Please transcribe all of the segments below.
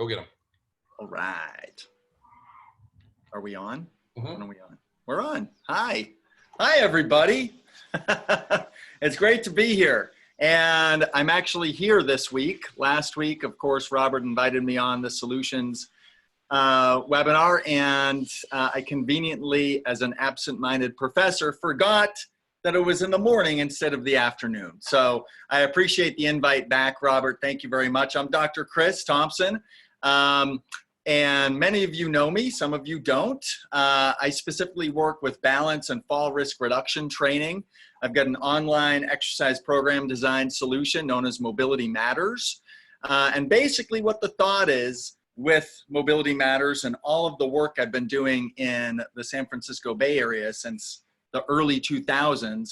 Go get them. All right. Are we on? Mm-hmm. When are we on? We're on. Hi. Hi, everybody. It's great to be here. And I'm actually here this week. Last week, of course, Robert invited me on the Solutions webinar, and I conveniently, as an absent-minded professor, forgot that it was in the morning instead of the afternoon. So I appreciate the invite back, Robert. Thank you very much. I'm Dr. Chris Thompson. And many of you know me, some of you don't. I specifically work with balance and fall risk reduction training. I've got an online exercise program design solution known as Mobility Matters. And basically what the thought is with Mobility Matters and all of the work I've been doing in the San Francisco Bay Area since the early 2000s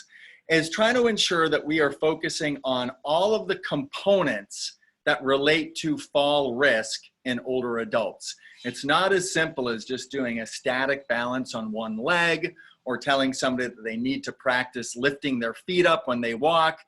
is trying to ensure that we are focusing on all of the components that relate to fall risk in older adults. It's not as simple as just doing a static balance on one leg or telling somebody that they need to practice lifting their feet up when they walk.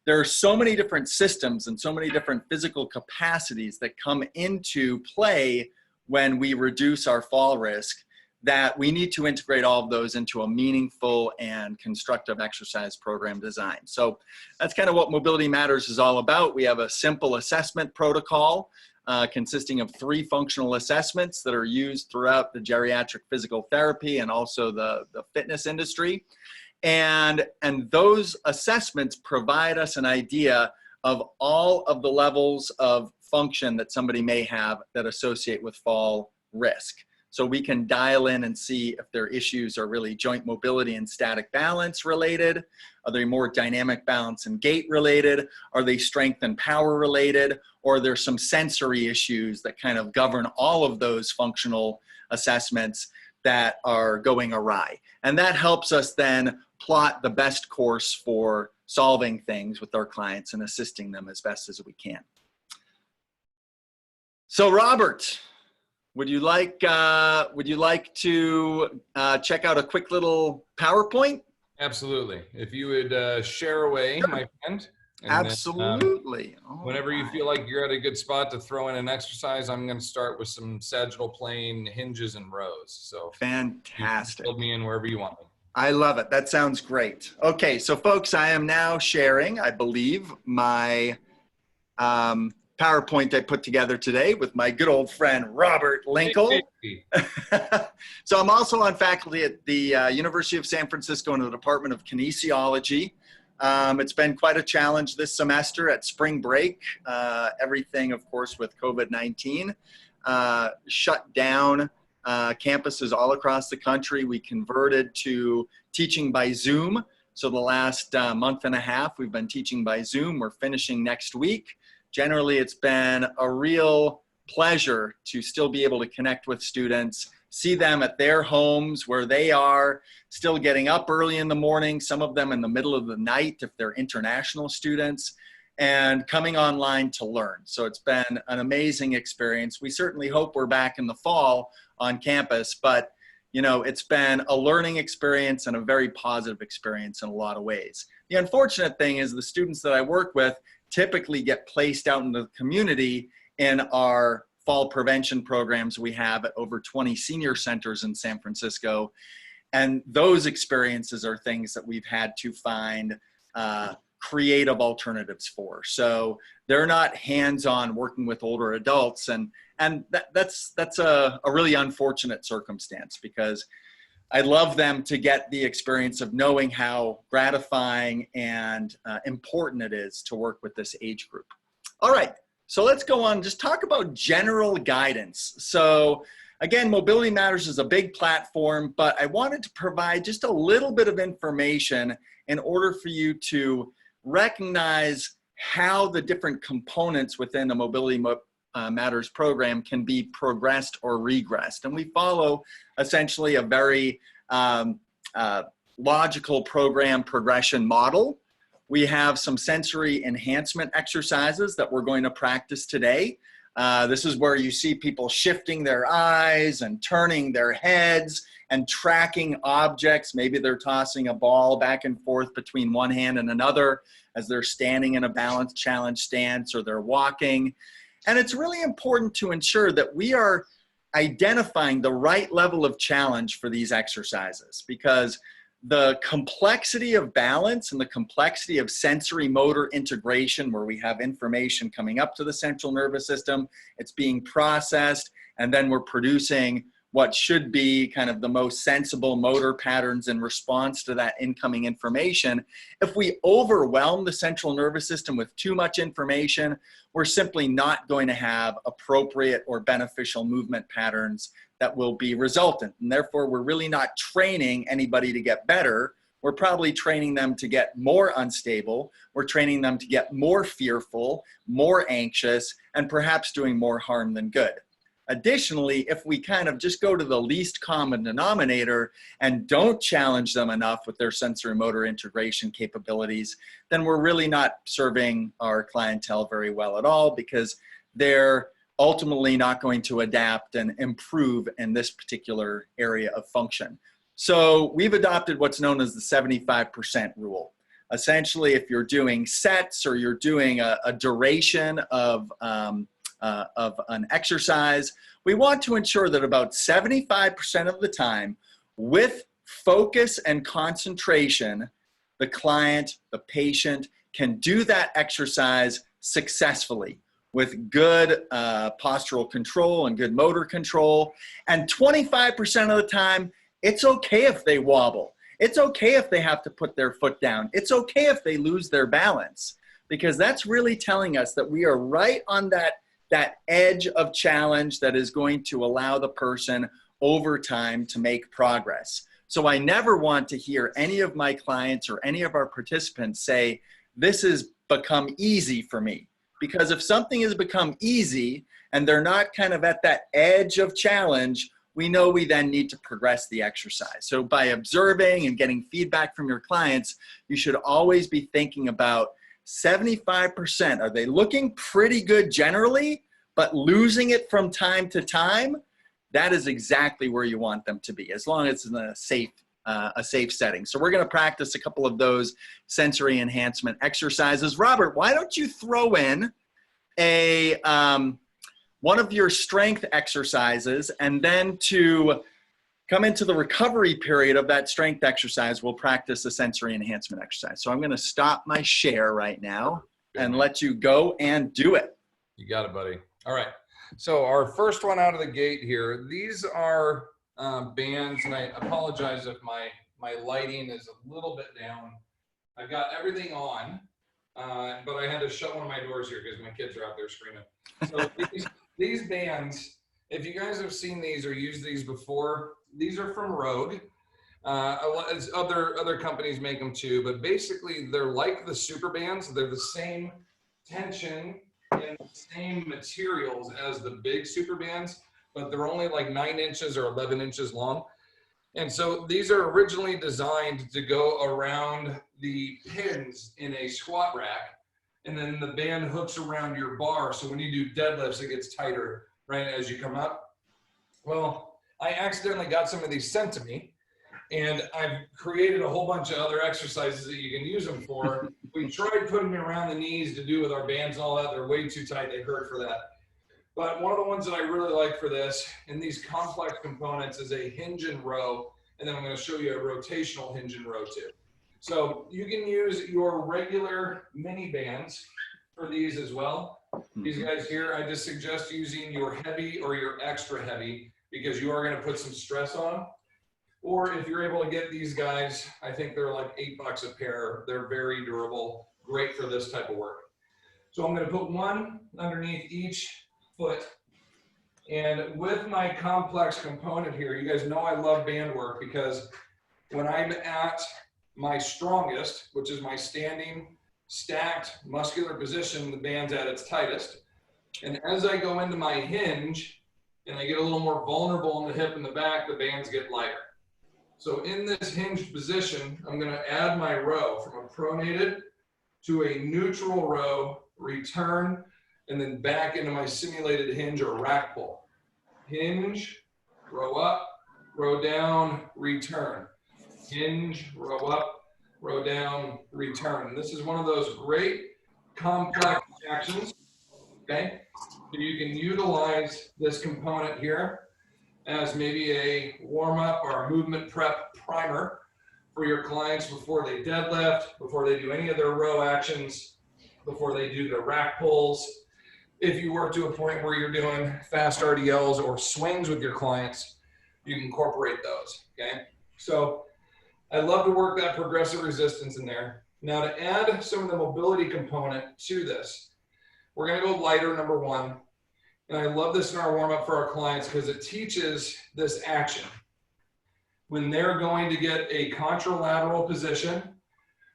There are so many different systems and so many different physical capacities that come into play when we reduce our fall risk that we need to integrate all of those into a meaningful and constructive exercise program design. So that's kind of what Mobility Matters is all about. We have a simple assessment protocol consisting of 3 functional assessments that are used throughout the geriatric physical therapy and also the fitness industry. And those assessments provide us an idea of all of the levels of function that somebody may have that associate with fall risk. So we can dial in and see if their issues are really joint mobility and static balance related. Are they more dynamic balance and gait related? Are they strength and power related? Or are there some sensory issues that kind of govern all of those functional assessments that are going awry? And that helps us then plot the best course for solving things with our clients and assisting them as best as we can. So Robert, would you like to check out a quick little PowerPoint? Absolutely. If you would share away, Sure. My friend. Absolutely. Then, whenever you feel like you're at a good spot to throw in an exercise, I'm going to start with some sagittal plane hinges and rows. So fantastic. Build me in wherever you want me. I love it. That sounds great. Okay, so folks, I am now sharing, I believe, my PowerPoint I put together today with my good old friend, Robert Linkle. So I'm also on faculty at the University of San Francisco in the Department of Kinesiology. It's been quite a challenge this semester at spring break. Everything, of course, with COVID-19 shut down campuses all across the country. We converted to teaching by Zoom. So the last month and a half, we've been teaching by Zoom. We're finishing next week. Generally, it's been a real pleasure to still be able to connect with students, see them at their homes where they are, still getting up early in the morning, some of them in the middle of the night if they're international students, and coming online to learn. So it's been an amazing experience. We certainly hope we're back in the fall on campus, but you know, it's been a learning experience and a very positive experience in a lot of ways. The unfortunate thing is the students that I work with typically get placed out into the community in our fall prevention programs we have at over 20 senior centers in San Francisco. And those experiences are things that we've had to find creative alternatives for. So they're not hands-on working with older adults. And that's a really unfortunate circumstance because I'd love them to get the experience of knowing how gratifying and important it is to work with this age group. All right, so let's go on, just talk about general guidance. So again, Mobility Matters is a big platform, but I wanted to provide just a little bit of information in order for you to recognize how the different components within the Mobility Matters program can be progressed or regressed. And we follow essentially a very logical program progression model. We have some sensory enhancement exercises that we're going to practice today. This is where you see people shifting their eyes and turning their heads and tracking objects. Maybe they're tossing a ball back and forth between one hand and another as they're standing in a balance challenge stance or they're walking. And it's really important to ensure that we are identifying the right level of challenge for these exercises, because the complexity of balance and the complexity of sensory motor integration, where we have information coming up to the central nervous system, it's being processed, and then we're producing what should be kind of the most sensible motor patterns in response to that incoming information. If we overwhelm the central nervous system with too much information, we're simply not going to have appropriate or beneficial movement patterns that will be resultant. And therefore, we're really not training anybody to get better. We're probably training them to get more unstable. We're training them to get more fearful, more anxious, and perhaps doing more harm than good. Additionally, if we kind of just go to the least common denominator and don't challenge them enough with their sensory motor integration capabilities, then we're really not serving our clientele very well at all, because they're ultimately not going to adapt and improve in this particular area of function. So we've adopted what's known as the 75% rule. Essentially, if you're doing sets or you're doing a duration of an exercise, we want to ensure that about 75% of the time, with focus and concentration, the client, the patient can do that exercise successfully with good postural control and good motor control. And 25% of the time, it's okay if they wobble. It's okay if they have to put their foot down. It's okay if they lose their balance, because that's really telling us that we are right on that edge of challenge that is going to allow the person over time to make progress. So I never want to hear any of my clients or any of our participants say, this has become easy for me. Because if something has become easy and they're not kind of at that edge of challenge, we know we then need to progress the exercise. So by observing and getting feedback from your clients, you should always be thinking about 75%. Are they looking pretty good generally, but losing it from time to time? That is exactly where you want them to be, as long as it's in a safe setting. So we're going to practice a couple of those sensory enhancement exercises. Robert, why don't you throw in one of your strength exercises, and then to come into the recovery period of that strength exercise, we'll practice a sensory enhancement exercise. So I'm going to stop my share right now and let you go and do it. You got it, buddy. All right. So our first one out of the gate here, these are bands, and I apologize if my lighting is a little bit down. I've got everything on, but I had to shut one of my doors here because my kids are out there screaming. So these bands, if you guys have seen these or used these before, these are from Rogue. Other companies make them too, but basically they're like the super bands. They're the same tension and the same materials as the big super bands, but they're only like 9 inches or 11 inches long. And so these are originally designed to go around the pins in a squat rack, and then the band hooks around your bar. So when you do deadlifts, it gets tighter, right, as you come up. Well, I accidentally got some of these sent to me, and I've created a whole bunch of other exercises that you can use them for. We tried putting them around the knees to do with our bands and all that. They're way too tight. They hurt for that. But one of the ones that I really like for this, and these complex components, is a hinge and row. And then I'm going to show you a rotational hinge and row too. So you can use your regular mini bands for these as well. These guys here, I just suggest using your heavy or your extra heavy, because you are going to put some stress on. Or if you're able to get these guys, I think they're like $8 a pair. They're very durable, great for this type of work. So I'm going to put one underneath each foot. And with my complex component here, you guys know I love band work, because when I'm at my strongest, which is my standing, stacked, muscular position, the band's at its tightest. And as I go into my hinge and I get a little more vulnerable in the hip and the back, the bands get lighter. So in this hinged position, I'm going to add my row from a pronated to a neutral row, return, and then back into my simulated hinge or rack pull. Hinge, row up, row down, return. Hinge, row up, row down, return. And this is one of those great complex actions okay? So you can utilize this component here as maybe a warm-up or a movement prep primer for your clients before they deadlift, before they do any of their row actions, before they do their rack pulls. If you work to a point where you're doing fast RDLs or swings with your clients, you can incorporate those, okay? So I love to work that progressive resistance in there. Now to add some of the mobility component to this, we're gonna go lighter, number one. And I love this in our warm-up for our clients because it teaches this action. When they're going to get a contralateral position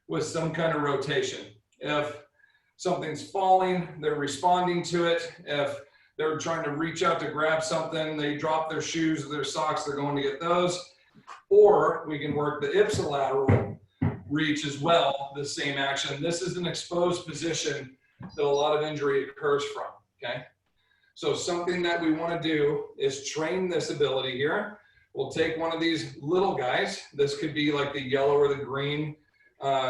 with some kind of rotation. If something's falling, they're responding to it. If they're trying to reach out to grab something, they drop their shoes or their socks, they're going to get those. Or we can work the ipsilateral reach as well, the same action. This is an exposed position that a lot of injury occurs from, okay? So something that we want to do is train this ability here. We'll take one of these little guys. This could be like the yellow or the green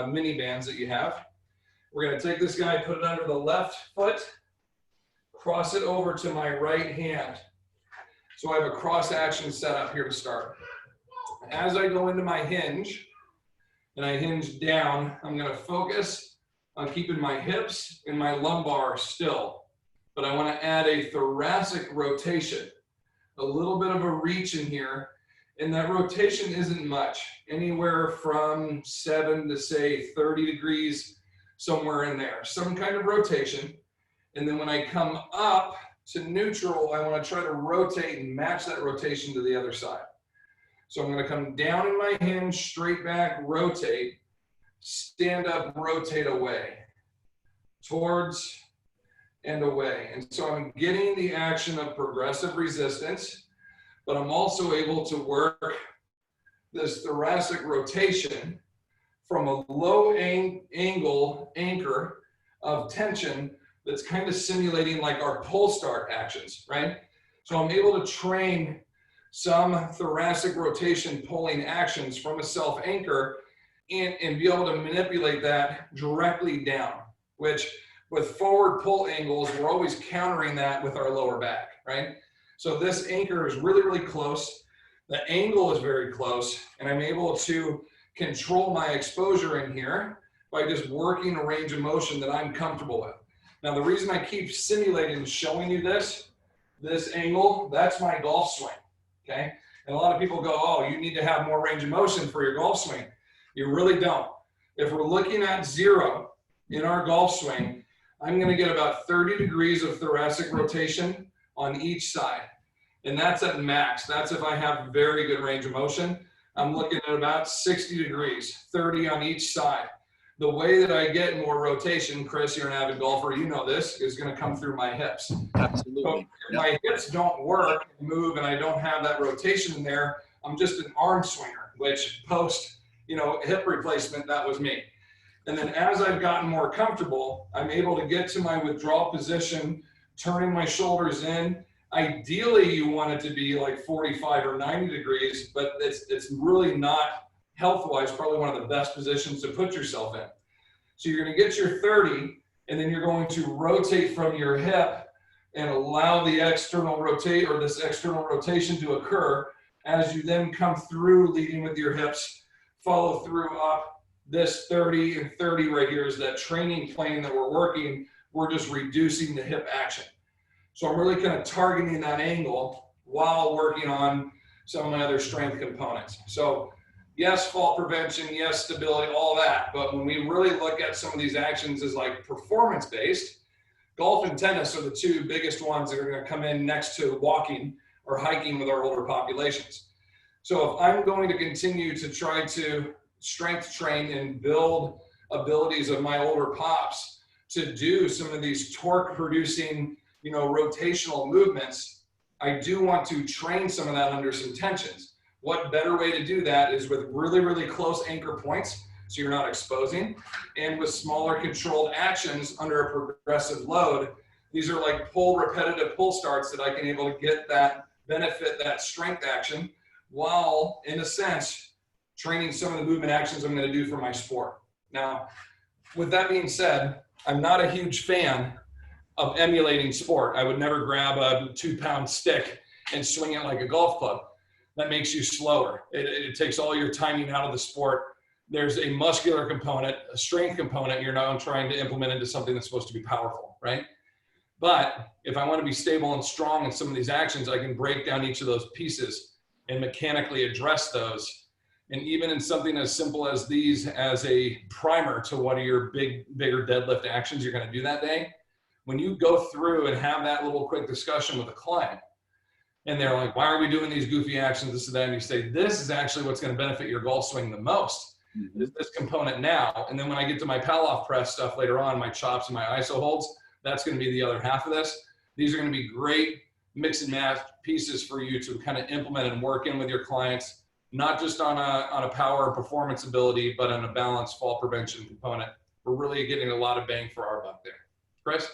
mini bands that you have. We're going to take this guy, put it under the left foot, cross it over to my right hand. So I have a cross action set up here to start. As I go into my hinge and I hinge down, I'm going to focus on keeping my hips and my lumbar still. But I want to add a thoracic rotation, a little bit of a reach in here. And that rotation isn't much, anywhere from 7 to say 30 degrees, somewhere in there, some kind of rotation. And then when I come up to neutral, I want to try to rotate and match that rotation to the other side. So I'm going to come down in my hinge, straight back, rotate, stand up, rotate away, towards and away. And so I'm getting the action of progressive resistance, but I'm also able to work this thoracic rotation from a low angle anchor of tension that's kind of simulating like our pull start actions, right? So I'm able to train some thoracic rotation pulling actions from a self anchor and be able to manipulate that directly down, which with forward pull angles, we're always countering that with our lower back, right? So this anchor is really, really close. The angle is very close, and I'm able to control my exposure in here by just working a range of motion that I'm comfortable with. Now, the reason I keep simulating and showing you this angle, that's my golf swing, okay? And a lot of people go, oh, you need to have more range of motion for your golf swing. You really don't. If we're looking at 0 in our golf swing, I'm going to get about 30 degrees of thoracic rotation on each side. And that's at max. That's if I have very good range of motion. I'm looking at about 60 degrees, 30 on each side. The way that I get more rotation, Chris, you're an avid golfer, you know this, is going to come through my hips. Absolutely. So if my hips don't work and move and I don't have that rotation in there, I'm just an arm swinger, which post, hip replacement, that was me. And then as I've gotten more comfortable, I'm able to get to my withdrawal position, turning my shoulders in. Ideally, you want it to be like 45 or 90 degrees, but it's really not health-wise probably one of the best positions to put yourself in. So you're going to get your 30, and then you're going to rotate from your hip and allow the external rotate or this external rotation to occur as you then come through leading with your hips, follow through up. This 30 and 30 right here is that training plane that we're working. We're just reducing the hip action. So I'm really kind of targeting that angle while working on some of my other strength components. So yes, fall prevention, yes, stability, all that. But when we really look at some of these actions as like performance-based, golf and tennis are the two biggest ones that are going to come in next to walking or hiking with our older populations. So if I'm going to continue to try to strength train and build abilities of my older pops to do some of these torque producing, rotational movements, I do want to train some of that under some tensions. What better way to do that is with really, really close anchor points, so you're not exposing, and with smaller controlled actions under a progressive load. These are like repetitive pull starts that I can able to get that benefit, that strength action, while in a sense, training some of the movement actions I'm going to do for my sport. Now, with that being said, I'm not a huge fan of emulating sport. I would never grab a 2-pound stick and swing it like a golf club. That makes you slower. It takes all your timing out of the sport. There's a muscular component, a strength component you're now trying to implement into something that's supposed to be powerful, right? But if I want to be stable and strong in some of these actions, I can break down each of those pieces and mechanically address those. And even in something as simple as these, as a primer to what are your bigger deadlift actions you're going to do that day, when you go through and have that little quick discussion with a client, and they're like, why are we doing these goofy actions, this and that, and you say, this is actually what's going to benefit your golf swing the most, is this component now. And then when I get to my pal-off press stuff later on, my chops and my iso holds, that's going to be the other half of this. These are going to be great mix and match pieces for you to kind of implement and work in with your clients, not just on a power and performance ability, but on a balanced fall prevention component. We're really getting a lot of bang for our buck there. Chris?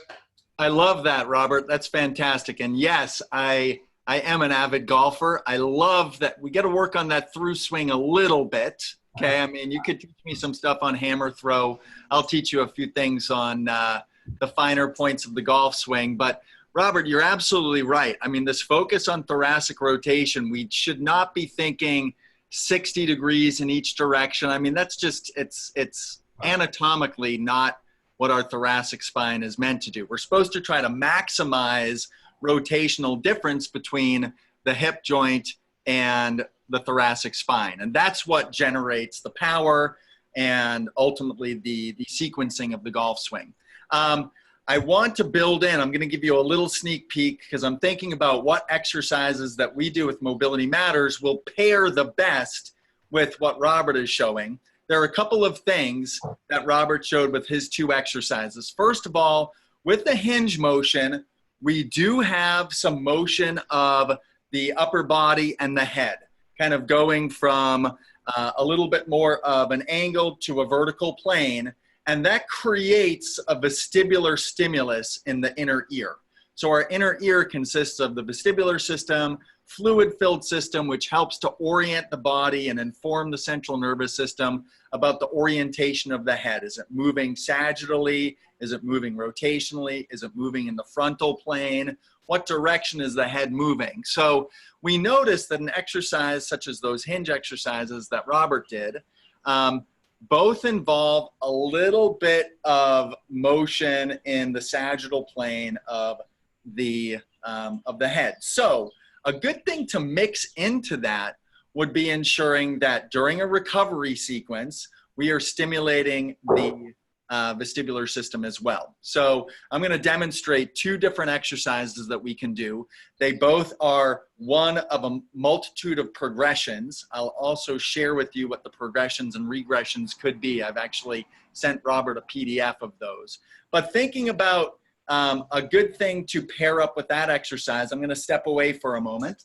I love that, Robert. That's fantastic. And yes, I am an avid golfer. I love that we got to work on that through swing a little bit. Okay. I mean, you could teach me some stuff on hammer throw. I'll teach you a few things on the finer points of the golf swing. But Robert, you're absolutely right. I mean, this focus on thoracic rotation, we should not be thinking 60 degrees in each direction. I mean, that's just, it's anatomically not what our thoracic spine is meant to do. We're supposed to try to maximize rotational difference between the hip joint and the thoracic spine. And that's what generates the power and ultimately the sequencing of the golf swing. I want to build in, I'm going to give you a little sneak peek because I'm thinking about what exercises that we do with Mobility Matters will pair the best with what Robert is showing. There are a couple of things that Robert showed with his 2 exercises. First of all, with the hinge motion, we do have some motion of the upper body and the head, kind of going from a little bit more of an angle to a vertical plane, and that creates a vestibular stimulus in the inner ear. So our inner ear consists of the vestibular system, fluid-filled system, which helps to orient the body and inform the central nervous system about the orientation of the head. Is it moving sagittally? Is it moving rotationally? Is it moving in the frontal plane? What direction is the head moving? So we noticed that an exercise such as those hinge exercises that Robert did, both involve a little bit of motion in the sagittal plane of the head. So a good thing to mix into that would be ensuring that during a recovery sequence, we are stimulating the vestibular system as well. So I'm going to demonstrate 2 different exercises that we can do. They both are one of a multitude of progressions. I'll also share with you what the progressions and regressions could be. I've actually sent Robert a PDF of those. But thinking about a good thing to pair up with that exercise, I'm going to step away for a moment.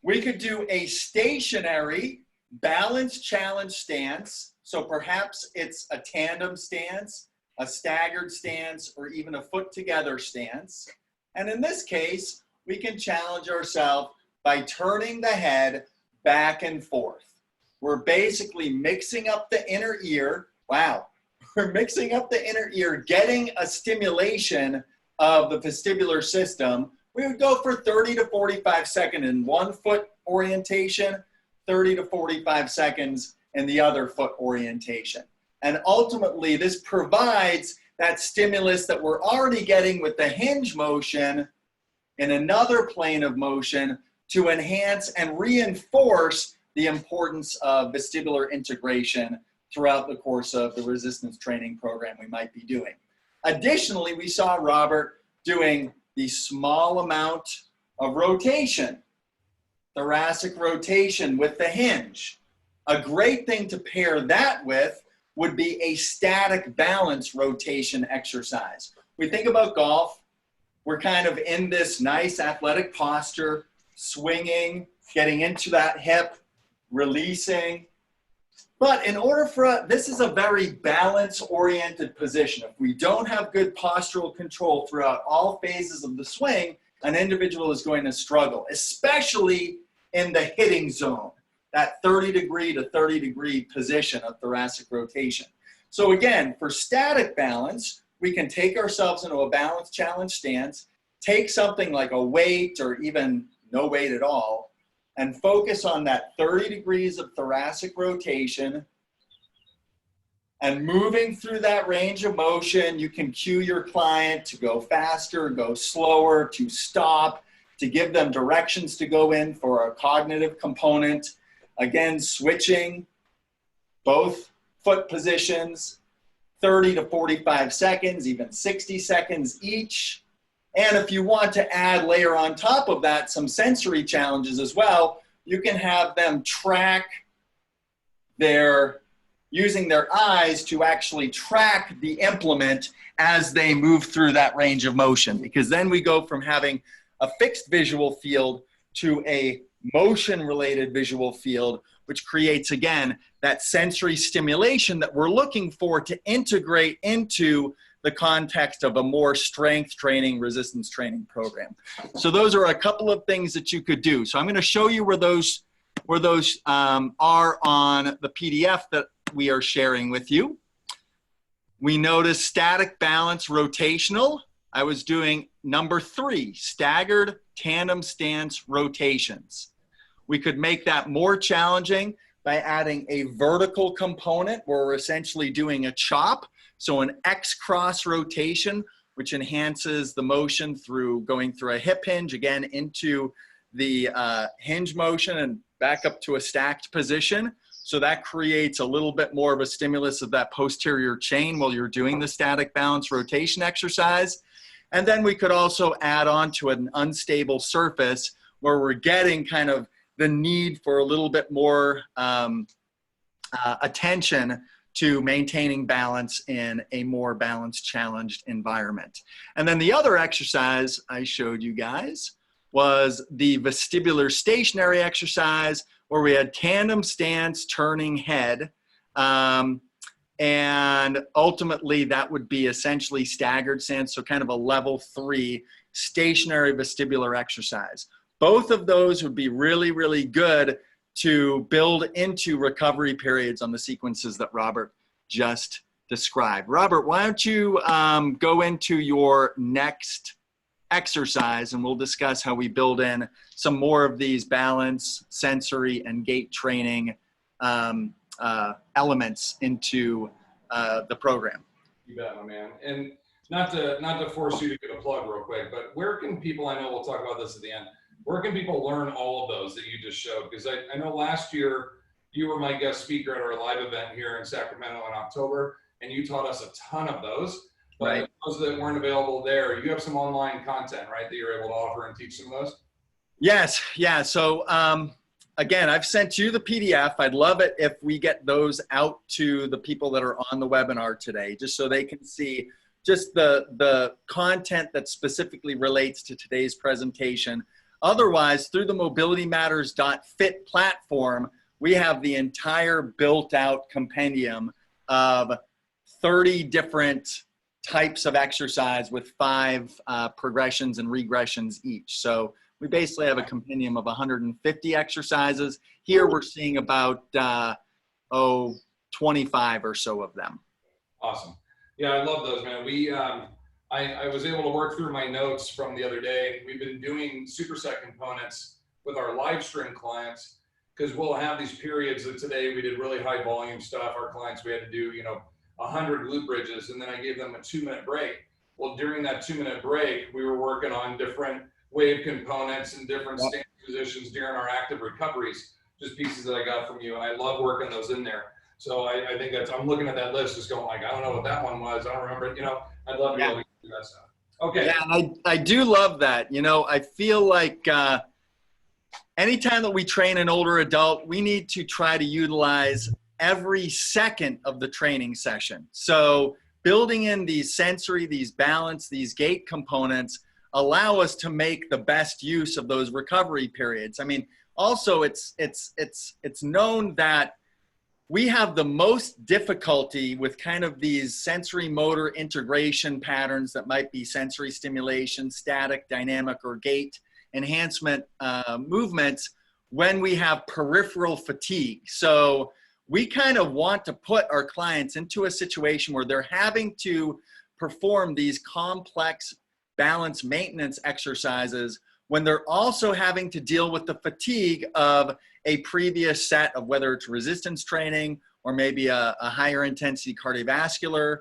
We could do a stationary balance challenge stance. So perhaps it's a tandem stance, a staggered stance, or even a foot together stance. And in this case, we can challenge ourselves by turning the head back and forth. We're basically mixing up the inner ear. Wow. We're mixing up the inner ear, getting a stimulation of the vestibular system. We would go for 30 to 45 seconds in one foot orientation, 30 to 45 seconds in the other foot orientation. And ultimately, this provides that stimulus that we're already getting with the hinge motion in another plane of motion to enhance and reinforce the importance of vestibular integration throughout the course of the resistance training program we might be doing. Additionally, we saw Robert doing the small amount of rotation, thoracic rotation with the hinge. A great thing to pair that with would be a static balance rotation exercise. We think about golf, we're kind of in this nice athletic posture, swinging, getting into that hip, releasing. But in order for, this is a very balance-oriented position. If we don't have good postural control throughout all phases of the swing, an individual is going to struggle, especially in the hitting zone, that 30 degree to 30 degree position of thoracic rotation. So again, for static balance, we can take ourselves into a balance challenge stance, take something like a weight or even no weight at all, and focus on that 30 degrees of thoracic rotation. And moving through that range of motion, you can cue your client to go faster, go slower, to stop, to give them directions to go in for a cognitive component. Again, switching both foot positions, 30 to 45 seconds, even 60 seconds each. And if you want to layer on top of that some sensory challenges as well, you can have them track using their eyes to actually track the implement as they move through that range of motion. Because then we go from having a fixed visual field to a motion-related visual field, which creates, again, that sensory stimulation that we're looking for to integrate into the context of a more strength training, resistance training program. So those are a couple of things that you could do. So I'm going to show you where those are on the PDF that we are sharing with you. We notice static, balance, rotational. I was doing number 3, staggered tandem stance rotations. We could make that more challenging by adding a vertical component where we're essentially doing a chop. So an X-cross rotation, which enhances the motion through going through a hip hinge, again, into the hinge motion and back up to a stacked position. So that creates a little bit more of a stimulus of that posterior chain while you're doing the static balance rotation exercise. And then we could also add on to an unstable surface where we're getting kind of the need for a little bit more attention to maintaining balance in a more balance challenged environment. And then the other exercise I showed you guys was the vestibular stationary exercise where we had tandem stance, turning head. And ultimately that would be essentially staggered stance, so kind of a level 3 stationary vestibular exercise. Both of those would be really, really good to build into recovery periods on the sequences that Robert just described. Robert, why don't you go into your next exercise and we'll discuss how we build in some more of these balance, sensory, and gait training elements into the program. You bet, my man. And not to force you to give a plug real quick, but where can people, I know we'll talk about this at the end, where can people learn all of those that you just showed? Because I know last year you were my guest speaker at our live event here in Sacramento in October, and you taught us a ton of those. But right. Those that weren't available there, you have some online content, right, that you're able to offer and teach some of those? Yes, yeah. So again, I've sent you the PDF. I'd love it if we get those out to the people that are on the webinar today, just so they can see just the content that specifically relates to today's presentation. Otherwise, through the mobilitymatters.fit platform, we have the entire built out compendium of 30 different types of exercise with 5 progressions and regressions each. So we basically have a compendium of 150 exercises. Here we're seeing about 25 or so of them. Awesome. Yeah, I love those, man. I was able to work through my notes from the other day. We've been doing superset components with our live stream clients because we'll have these periods that today we did really high volume stuff. Our clients, we had to do, 100 glute bridges, and then I gave them a 2-minute break. Well, during that 2-minute break, we were working on different wave components and different stance positions during our active recoveries, just pieces that I got from you. And I love working those in there. So I think I'm looking at that list just going like, I don't know what that one was. I don't remember it. I'd love to be able to do that stuff. Okay. Yeah, and I do love that. I feel like anytime that we train an older adult, we need to try to utilize every second of the training session. So building in these sensory, these balance, these gait components allow us to make the best use of those recovery periods. I mean, also it's known that we have the most difficulty with kind of these sensory motor integration patterns that might be sensory stimulation, static, dynamic, or gait enhancement movements when we have peripheral fatigue. So we kind of want to put our clients into a situation where they're having to perform these complex balance maintenance exercises when they're also having to deal with the fatigue of a previous set of, whether it's resistance training or maybe a higher intensity cardiovascular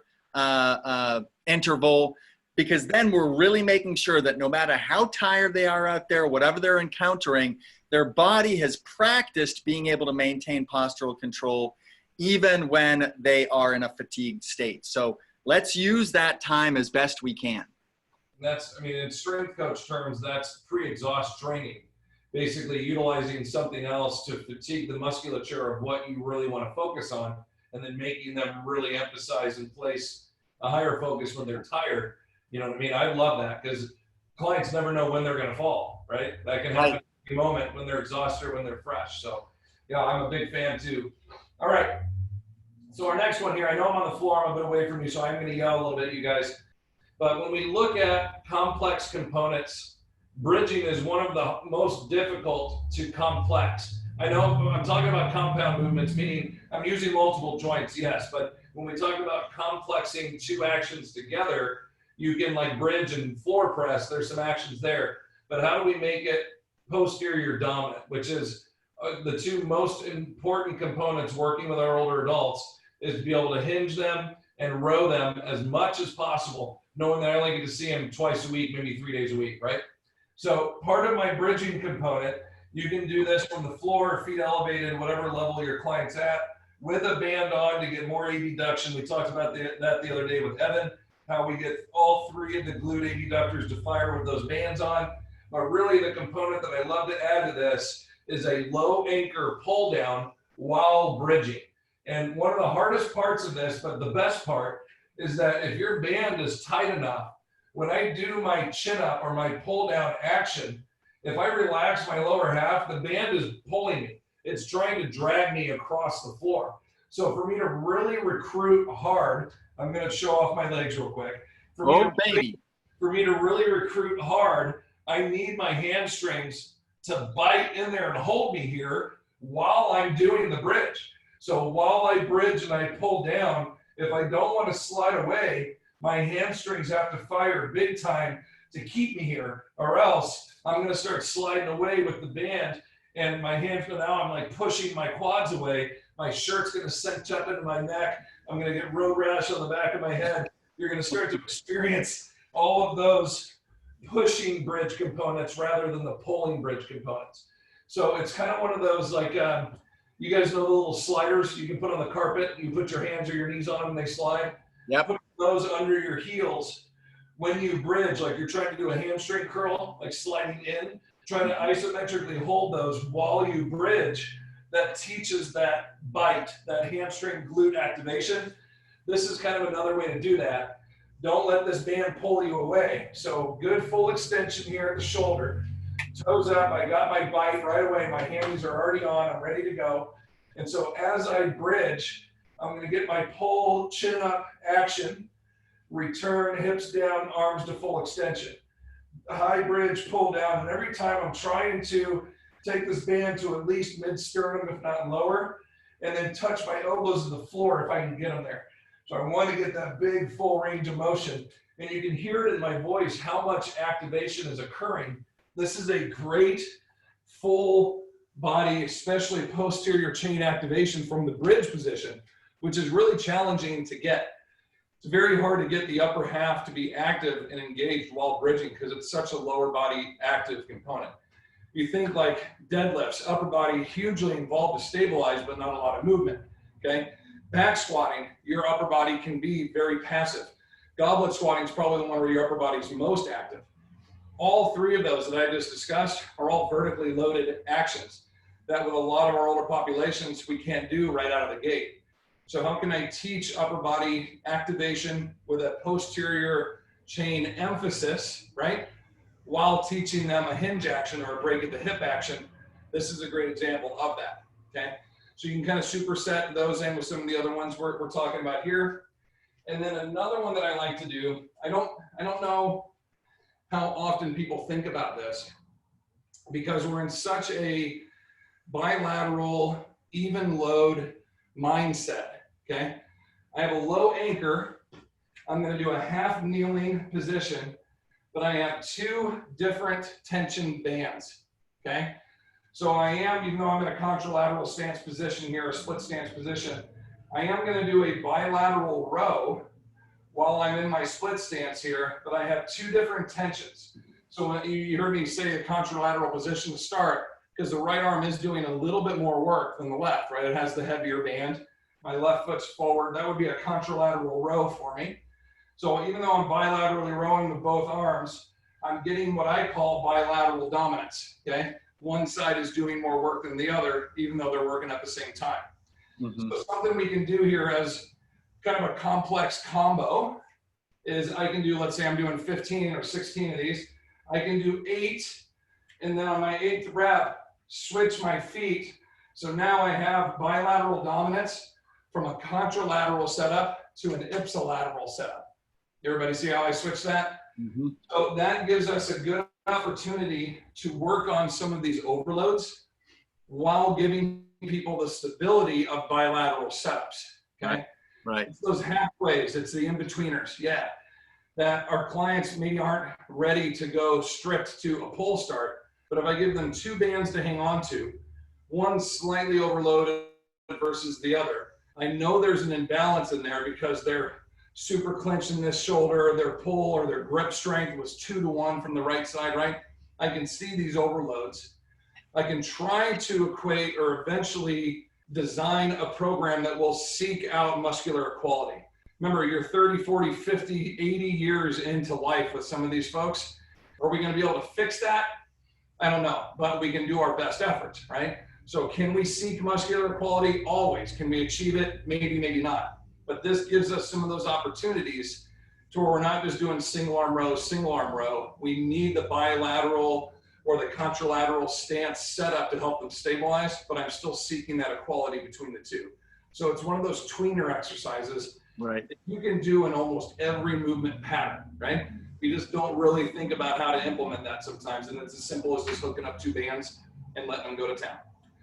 interval, because then we're really making sure that no matter how tired they are out there, whatever they're encountering, their body has practiced being able to maintain postural control even when they are in a fatigued state. So let's use that time as best we can. That's, I mean, in strength coach terms, that's pre-exhaust training. Basically utilizing something else to fatigue the musculature of what you really want to focus on, and then making them really emphasize and place a higher focus when they're tired. You know what I mean? I love that, because clients never know when they're going to fall, right? That can happen at any moment when they're exhausted or when they're fresh. So yeah, I'm a big fan too. All right. So our next one here, I know I'm on the floor, I'm a bit away from you, so I'm going to yell a little bit, you guys. But when we look at complex components, bridging is one of the most difficult to complex. I know I'm talking about compound movements, meaning I'm using multiple joints, yes, but when we talk about complexing two actions together, you can like bridge and floor press, there's some actions there. But how do we make it posterior dominant, which is the two most important components working with our older adults, is to be able to hinge them and row them as much as possible, knowing that I only get to see them twice a week, maybe 3 days a week, right? So part of my bridging component, you can do this from the floor, feet elevated, whatever level your client's at, with a band on to get more abduction. We talked about that the other day with Evan, how we get all three of the glute abductors to fire with those bands on. But really the component that I love to add to this is a low anchor pull down while bridging. And one of the hardest parts of this, but the best part, is that if your band is tight enough, when I do my chin up or my pull down action, if I relax my lower half, the band is pulling me. It's trying to drag me across the floor. So for me to really recruit hard, I'm going to show off my legs real quick. For me to really recruit hard, I need my hamstrings to bite in there and hold me here while I'm doing the bridge. So while I bridge and I pull down, if I don't want to slide away, my hamstrings have to fire big time to keep me here, or else I'm going to start sliding away with the band, and my hamstring, now I'm like pushing my quads away. My shirt's going to cinch up into my neck. I'm going to get road rash on the back of my head. You're going to start to experience all of those pushing bridge components rather than the pulling bridge components. So it's kind of one of those, like, you guys know the little sliders you can put on the carpet? You put your hands or your knees on them and they slide? Yep. Put those under your heels when you bridge, like you're trying to do a hamstring curl, like sliding in, trying to isometrically hold those while you bridge. That teaches that bite, that hamstring glute activation. This is kind of another way to do that. Don't let this band pull you away. So good full extension here at the shoulder. Toes up, I got my bite right away. My hammies are already on, I'm ready to go. And so as I bridge, I'm gonna get my pull, chin up action, return, hips down, arms to full extension. High bridge, pull down, and every time I'm trying to take this band to at least mid-sternum, if not lower, and then touch my elbows to the floor if I can get them there. So I want to get that big full range of motion. And you can hear it in my voice how much activation is occurring. This is a great full body, especially posterior chain activation from the bridge position, which is really challenging to get. It's very hard to get the upper half to be active and engaged while bridging because it's such a lower body active component. You think like deadlifts, upper body hugely involved to stabilize, but not a lot of movement, okay? Back squatting, your upper body can be very passive. Goblet squatting is probably the one where your upper body is most active. All three of those that I just discussed are all vertically loaded actions that with a lot of our older populations, we can't do right out of the gate. So how can I teach upper body activation with a posterior chain emphasis, right? While teaching them a hinge action or a break at the hip action? This is a great example of that, okay? So you can kind of superset those in with some of the other ones we're talking about here. And then another one that I like to do, I don't know how often people think about this because we're in such a bilateral, even load mindset, okay? I have a low anchor. I'm going to do a half kneeling position, but I have two different tension bands, okay? So I am, even though I'm in a contralateral stance position here, a split stance position, I am going to do a bilateral row while I'm in my split stance here, but I have two different tensions. So when you heard me say a contralateral position to start, because the right arm is doing a little bit more work than the left, right? It has the heavier band. My left foot's forward. That would be a contralateral row for me. So even though I'm bilaterally rowing with both arms, I'm getting what I call bilateral dominance, okay? One side is doing more work than the other, even though they're working at the same time. Mm-hmm. So something we can do here as kind of a complex combo is I can do, let's say I'm doing 15 or 16 of these. I can do 8, and then on my 8th rep, switch my feet. So now I have bilateral dominance from a contralateral setup to an ipsilateral setup. Everybody see how I switch that? Mm-hmm. So that gives us a good opportunity to work on some of these overloads while giving people the stability of bilateral setups, okay? Right. It's those halfways, it's the in-betweeners, yeah. That our clients maybe aren't ready to go strict to a pull start, but if I give them two bands to hang on to, one slightly overloaded versus the other, I know there's an imbalance in there because they're super clenching this shoulder, their pull or their grip strength was 2 to 1 from the right side, right? I can see these overloads. I can try to equate or eventually design a program that will seek out muscular equality. Remember, you're 30, 40, 50, 80 years into life with some of these folks. Are we going to be able to fix that? I don't know, but we can do our best efforts, right? So can we seek muscular equality? Always. Can we achieve it? Maybe, maybe not. But this gives us some of those opportunities to where we're not just doing single arm row. We need the bilateral or the contralateral stance setup to help them stabilize, but I'm still seeking that equality between the two. So it's one of those tweener exercises that you can do in almost every movement pattern, right? We just don't really think about how to implement that sometimes. And it's as simple as just hooking up two bands and letting them go to town.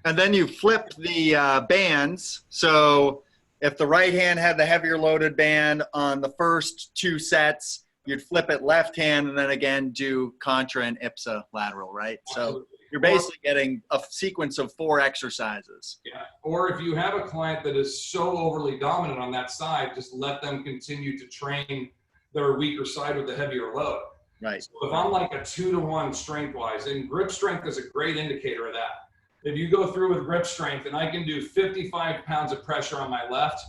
And then you flip the bands. So if the right hand had the heavier loaded band on the first 2 sets, you'd flip it left hand and then again do contra and ipsilateral, right? Absolutely. So you're basically getting a sequence of 4 exercises. Yeah. Or if you have a client that is so overly dominant on that side, just let them continue to train their weaker side with the heavier load. Right. So if I'm like a 2 to 1 strength wise, and grip strength is a great indicator of that. If you go through with grip strength and I can do 55 pounds of pressure on my left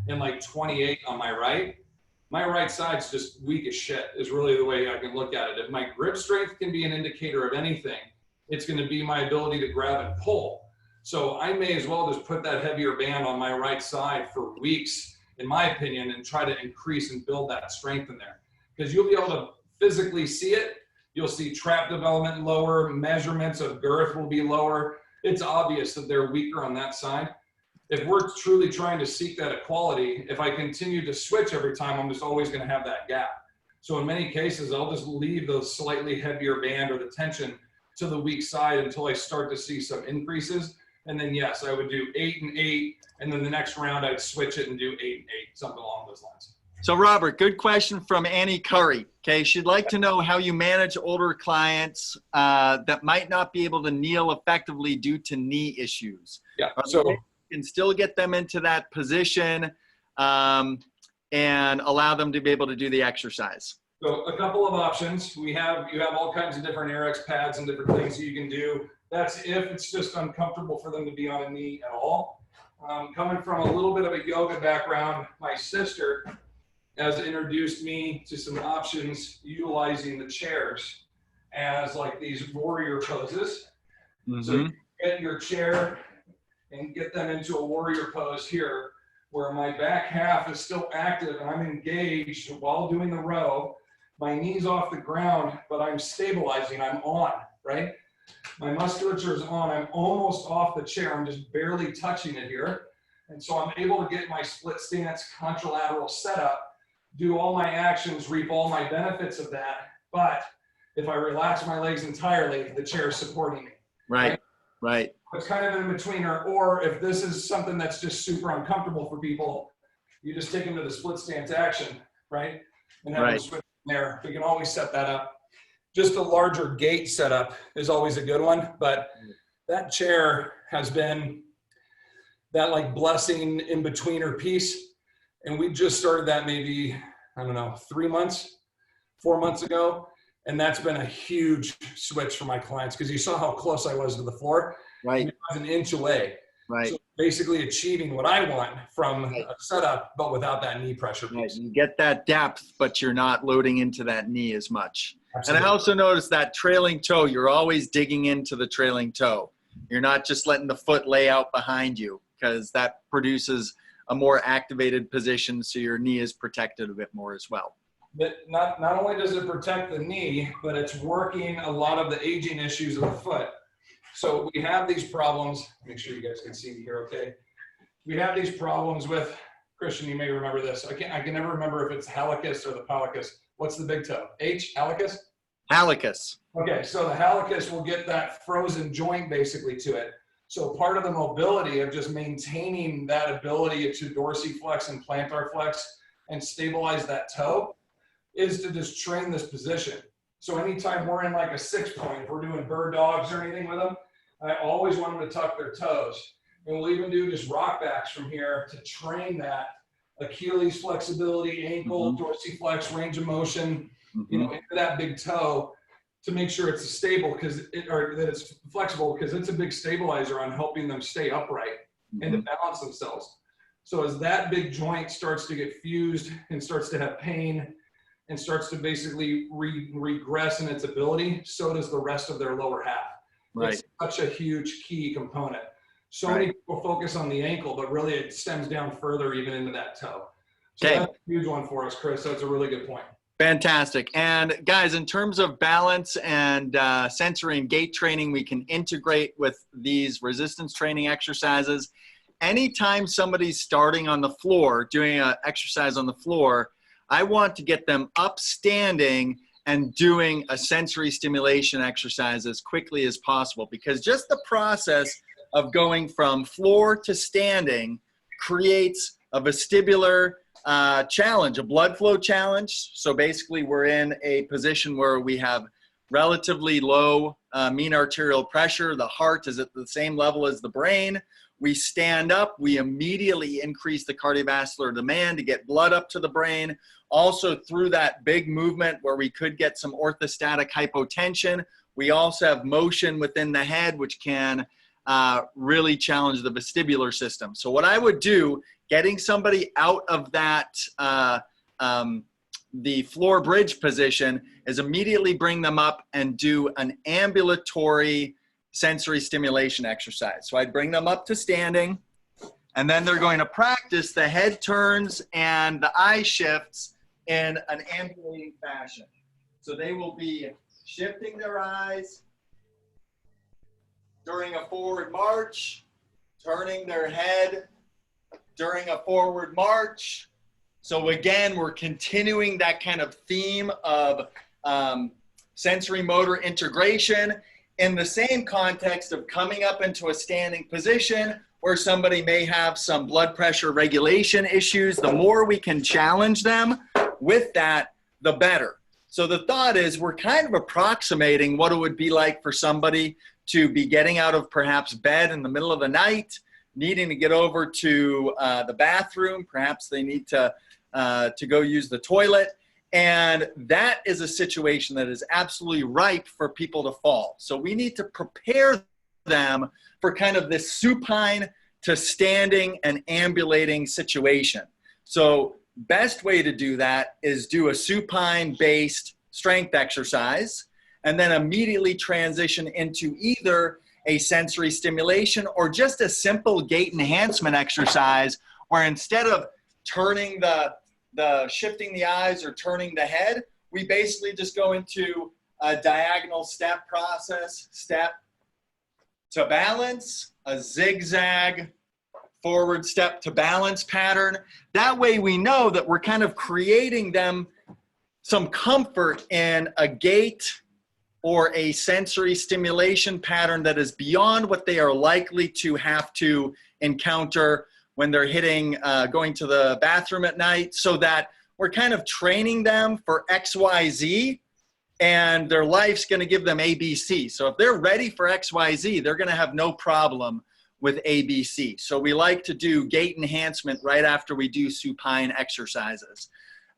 and like 28 on my right side's just weak as shit is really the way I can look at it. If my grip strength can be an indicator of anything, it's going to be my ability to grab and pull. So I may as well just put that heavier band on my right side for weeks, in my opinion, and try to increase and build that strength in there. Because you'll be able to physically see it. You'll see trap development lower, measurements of girth will be lower. It's obvious that they're weaker on that side. If we're truly trying to seek that equality, if I continue to switch every time, I'm just always going to have that gap. So in many cases, I'll just leave the slightly heavier band or the tension to the weak side until I start to see some increases. And then yes, I would do 8 and 8. And then the next round I'd switch it and do 8 and 8, something along those lines. So Robert, good question from Annie Curry. Okay, she'd like to know how you manage older clients that might not be able to kneel effectively due to knee issues. Yeah, so you can still get them into that position and allow them to be able to do the exercise. So a couple of options. You have all kinds of different RX pads and different things you can do. That's if it's just uncomfortable for them to be on a knee at all. Coming from a little bit of a yoga background, my sister has introduced me to some options utilizing the chairs as like these warrior poses. Mm-hmm. So you get your chair and get them into a warrior pose here where my back half is still active and I'm engaged while doing the row. My knees off the ground, but I'm stabilizing, I'm on, right? My musculature is on, I'm almost off the chair, I'm just barely touching it here. And so I'm able to get my split stance contralateral setup, do all my actions, reap all my benefits of that. But if I relax my legs entirely, the chair is supporting me. Right. It's kind of in between, or if this is something that's just super uncomfortable for people, you just take them to the split stance action, right? and have them Right. switch from there. We can always set that up. Just a larger gate setup is always a good one, but that chair has been that like blessing in betweener piece. And we just started that maybe, I don't know, 4 months ago. And that's been a huge switch for my clients because you saw how close I was to the floor. Right. I was an inch away. Right. So basically achieving what I want from Right. a setup, but without that knee pressure Right. piece. You get that depth, but you're not loading into that knee as much. Absolutely. And I also noticed that trailing toe, you're always digging into the trailing toe. You're not just letting the foot lay out behind you, because that produces a more activated position, so your knee is protected a bit more as well. But not only does it protect the knee, but it's working a lot of the aging issues of the foot. So we have these problems. Make sure you guys can see me here, okay? We have these problems with, Christian, you may remember this. I can never remember if it's hallucis or the pallicus. What's the big toe? H, hallucis? Hallucis. Okay, so the hallucis will get that frozen joint basically to it. So part of the mobility of just maintaining that ability to dorsiflex and plantar flex and stabilize that toe is to just train this position. So anytime we're in like a 6 point, if we're doing bird dogs or anything with them, I always want them to tuck their toes. And we'll even do just rock backs from here to train that Achilles flexibility, ankle, dorsiflex, range of motion, you know, into that big toe to make sure it's stable or that it's flexible, because it's a big stabilizer on helping them stay upright and to balance themselves. So as that big joint starts to get fused and starts to have pain and starts to basically regress in its ability, so does the rest of their lower half. Right. It's such a huge key component. So many people focus on the ankle, but really it stems down further even into that toe. So that's a huge one for us, Chris. That's a really good point. Fantastic. And guys, in terms of balance and sensory and gait training, we can integrate with these resistance training exercises. Anytime somebody's starting on the floor, doing an exercise on the floor, I want to get them up standing and doing a sensory stimulation exercise as quickly as possible, because just the process of going from floor to standing creates a vestibular challenge, a blood flow challenge. So basically we're in a position where we have relatively low mean arterial pressure. The heart is at the same level as the brain. We stand up, we immediately increase the cardiovascular demand to get blood up to the brain. Also through that big movement where we could get some orthostatic hypotension, we also have motion within the head, which can really challenge the vestibular system. So what I would do, getting somebody out of that, the floor bridge position, is immediately bring them up and do an ambulatory sensory stimulation exercise. So I'd bring them up to standing, and then they're going to practice the head turns and the eye shifts in an ambulating fashion. So they will be shifting their eyes during a forward march, turning their head during a forward march. So again, we're continuing that kind of theme of sensory motor integration in the same context of coming up into a standing position where somebody may have some blood pressure regulation issues. The more we can challenge them with that, the better. So the thought is we're kind of approximating what it would be like for somebody to be getting out of perhaps bed in the middle of the night, needing to get over to the bathroom. Perhaps they need to go use the toilet. And that is a situation that is absolutely ripe for people to fall. So we need to prepare them for kind of this supine to standing and ambulating situation. So best way to do that is do a supine based strength exercise and then immediately transition into either a sensory stimulation or just a simple gait enhancement exercise where instead of turning the shifting the eyes or turning the head, we basically just go into a diagonal step process, step to balance, a zigzag forward step to balance pattern. That way we know that we're kind of creating them some comfort in a gait or a sensory stimulation pattern that is beyond what they are likely to have to encounter when they're going to the bathroom at night, so that we're kind of training them for XYZ, and their life's going to give them ABC. So if they're ready for XYZ, they're going to have no problem with ABC. So we like to do gait enhancement right after we do supine exercises.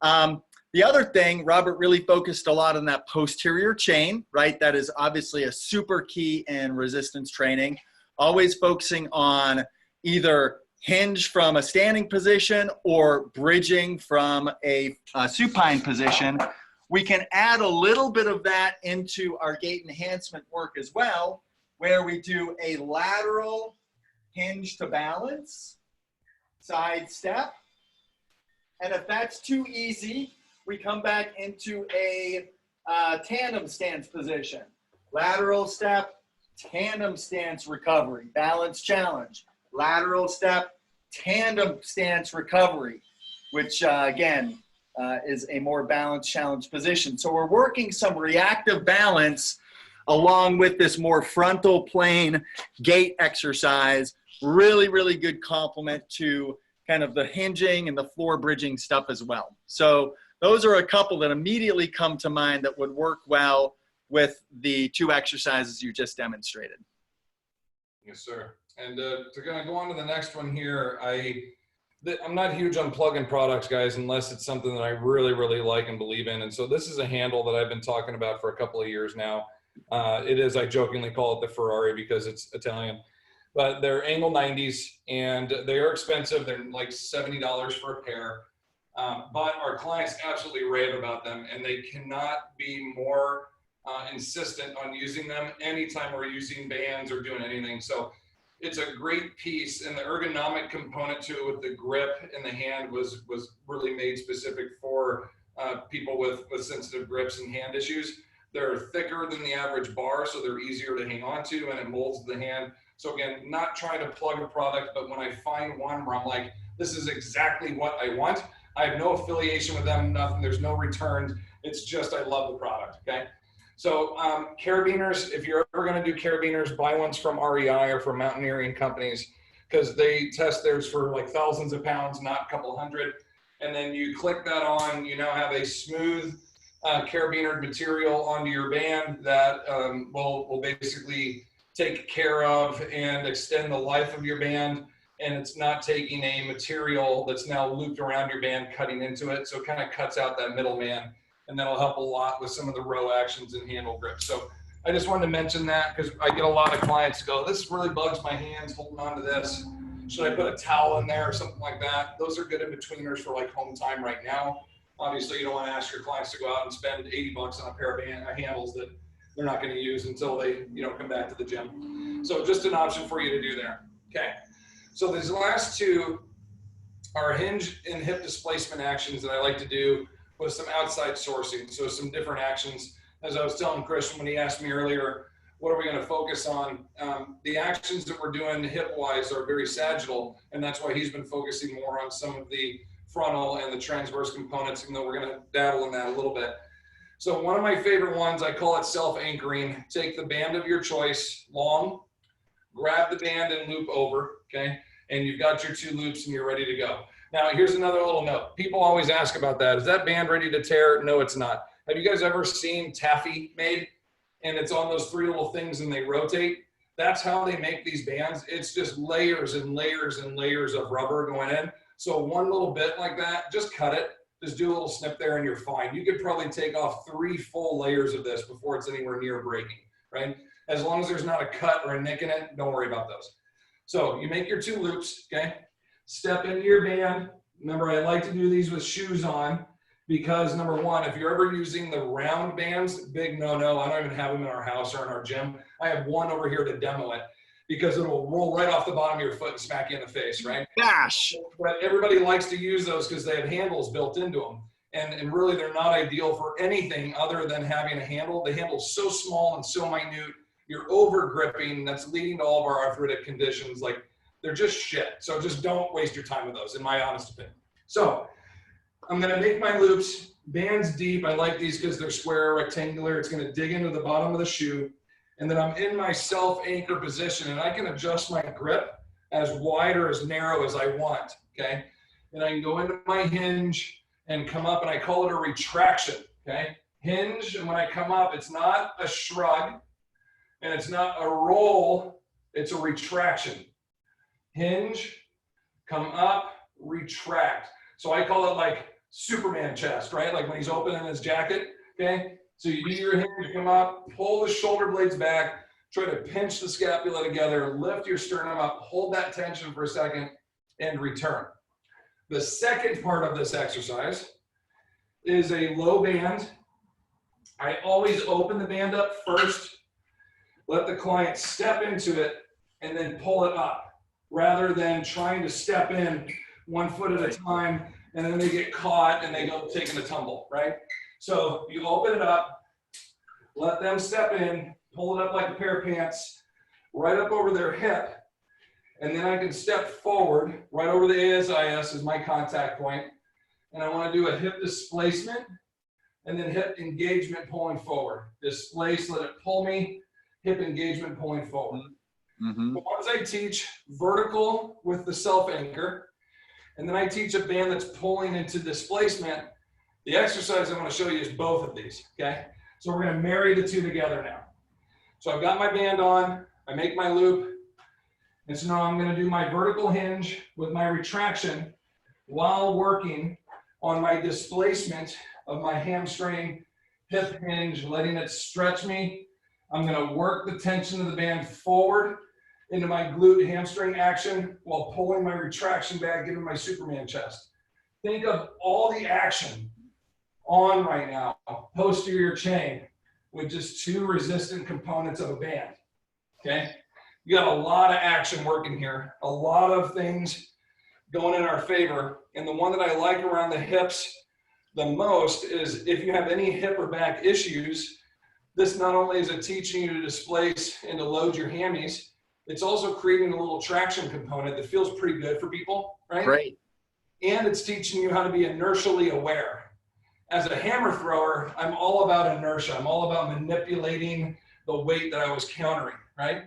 The other thing, Robert really focused a lot on that posterior chain, right? That is obviously a super key in resistance training. Always focusing on either hinge from a standing position or bridging from a supine position. We can add a little bit of that into our gait enhancement work as well, where we do a lateral hinge to balance, side step. And if that's too easy, we come back into a tandem stance position. Lateral step, tandem stance recovery, balance challenge. Lateral step, tandem stance recovery, which again is a more balanced challenge position. So we're working some reactive balance along with this more frontal plane gait exercise. Really, really good complement to kind of the hinging and the floor bridging stuff as well. So those are a couple that immediately come to mind that would work well with the two exercises you just demonstrated. Yes, sir. And to kind of go on to the next one here, I'm not huge on plug-in products, guys, unless it's something that I really, really like and believe in. And so this is a handle that I've been talking about for a couple of years now. It is, I jokingly call it the Ferrari because it's Italian. But they're angle 90s, and they are expensive. They're like $70 for a pair. But our clients absolutely rave about them, and they cannot be more insistent on using them anytime we're using bands or doing anything. So it's a great piece, and the ergonomic component to it with the grip in the hand was really made specific for people with sensitive grips and hand issues. They're thicker than the average bar, so they're easier to hang on to, and it molds the hand. So again, not trying to plug a product, but when I find one where I'm like, this is exactly what I want, I have no affiliation with them, nothing, there's no returns. It's just, I love the product, okay? So Carabiners, if you're ever gonna do Carabiners, buy ones from REI or from mountaineering companies, because they test theirs for like thousands of pounds, not a couple hundred. And then you click that on, you now have a smooth carabiner material onto your band that will basically take care of and extend the life of your band. And it's not taking a material that's now looped around your band, cutting into it. So it kind of cuts out that middleman, and that'll help a lot with some of the row actions and handle grips. So I just wanted to mention that because I get a lot of clients go, this really bugs my hands holding on to this. Should I put a towel in there or something like that? Those are good in-betweeners for like home time right now. Obviously, you don't want to ask your clients to go out and spend 80 bucks on a pair of handles that they're not going to use until they, come back to the gym. So just an option for you to do there. Okay. So these last two are hinge and hip displacement actions that I like to do with some outside sourcing. So some different actions. As I was telling Christian when he asked me earlier, what are we going to focus on? The actions that we're doing hip-wise are very sagittal, and that's why he's been focusing more on some of the frontal and the transverse components, even though we're going to dabble in that a little bit. So one of my favorite ones, I call it self-anchoring. Take the band of your choice, long, grab the band and loop over, okay? And you've got your two loops and you're ready to go. Now, here's another little note. People always ask about that. Is that band ready to tear? No, it's not. Have you guys ever seen taffy made? And it's on those three little things and they rotate? That's how they make these bands. It's just layers and layers and layers of rubber going in. So one little bit like that, just cut it. Just do a little snip there and you're fine. You could probably take off 3 full layers of this before it's anywhere near breaking, right? As long as there's not a cut or a nick in it, don't worry about those. So you make your 2 loops, okay? Step into your band. Remember, I like to do these with shoes on because number one, if you're ever using the round bands, big no-no. I don't even have them in our house or in our gym. I have one over here to demo it because it'll roll right off the bottom of your foot and smack you in the face, right? Gosh. But everybody likes to use those because they have handles built into them. And really, they're not ideal for anything other than having a handle. The handle's so small and so minute. You're over gripping. That's leading to all of our arthritic conditions. Like, they're just shit. So just don't waste your time with those, in my honest opinion. So I'm going to make my loops. Bands deep. I like these because they're square, rectangular. It's going to dig into the bottom of the shoe. And then I'm in my self-anchor position, and I can adjust my grip as wide or as narrow as I want, okay? And I can go into my hinge, and come up, and I call it a retraction, okay? Hinge, and when I come up, it's not a shrug, and it's not a roll, it's a retraction. Hinge, come up, retract. So I call it like Superman chest, right? Like when he's opening his jacket, okay? So you do your hinge, you come up, pull the shoulder blades back, try to pinch the scapula together, lift your sternum up, hold that tension for a second, and return. The second part of this exercise is a low band. I always open the band up first, let the client step into it, and then pull it up, rather than trying to step in 1 foot at a time, and then they get caught and they go taking a tumble, right? So you open it up, let them step in, pull it up like a pair of pants, right up over their hip, and then I can step forward, right over the ASIS is my contact point, and I want to do a hip displacement, and then hip engagement pulling forward. Displace, let it pull me, hip engagement pulling forward. Mm-hmm. Once I teach vertical with the self anchor, and then I teach a band that's pulling into displacement, the exercise I want to show you is both of these, okay? So we're going to marry the two together now. So I've got my band on, I make my loop, and so now I'm going to do my vertical hinge with my retraction while working on my displacement of my hamstring hip hinge, letting it stretch me. I'm going to work the tension of the band forward into my glute hamstring action while pulling my retraction back into my Superman chest. Think of all the action on right now, posterior chain, with just two resistant components of a band, okay? You got a lot of action working here, a lot of things going in our favor. And the one that I like around the hips the most is if you have any hip or back issues, this not only is it teaching you to displace and to load your hammies, it's also creating a little traction component that feels pretty good for people, right? Great. And it's teaching you how to be inertially aware. As a hammer thrower, I'm all about inertia. I'm all about manipulating the weight that I was countering, right?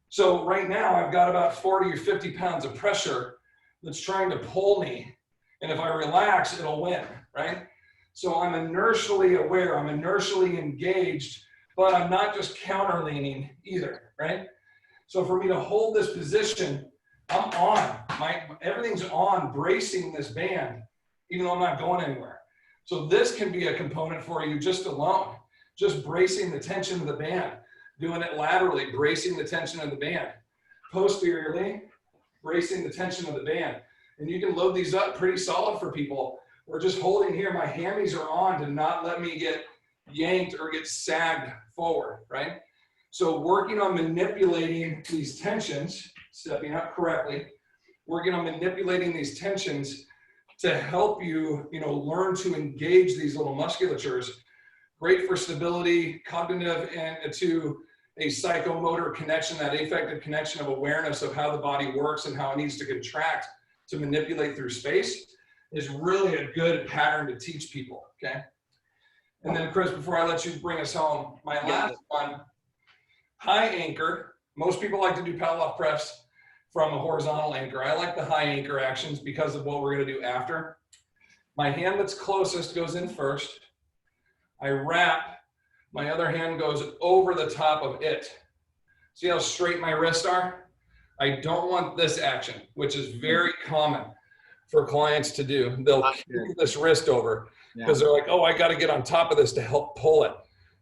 So right now I've got about 40 or 50 pounds of pressure that's trying to pull me. And if I relax, it'll win, right? So I'm inertially aware, I'm inertially engaged, but I'm not just counter leaning either, right? So for me to hold this position, I'm on, everything's on, bracing this band, even though I'm not going anywhere. So this can be a component for you just alone, just bracing the tension of the band, doing it laterally, bracing the tension of the band, posteriorly, bracing the tension of the band. And you can load these up pretty solid for people. We're just holding here, my hammies are on to not let me get yanked or get sagged forward, right? So working on manipulating these tensions, stepping up correctly, working on manipulating these tensions to help you, learn to engage these little musculatures. Great for stability, cognitive, and to a psychomotor connection, that affective connection of awareness of how the body works and how it needs to contract to manipulate through space is really a good pattern to teach people, okay? And then Chris, before I let you bring us home, my last one, high anchor. Most people like to do Pavlov press from a horizontal anchor. I like the high anchor actions because of what we're gonna do after. My hand that's closest goes in first. I wrap, my other hand goes over the top of it. See how straight my wrists are? I don't want this action, which is very common for clients to do. They'll kick this wrist over because they're like, oh, I got to get on top of this to help pull it.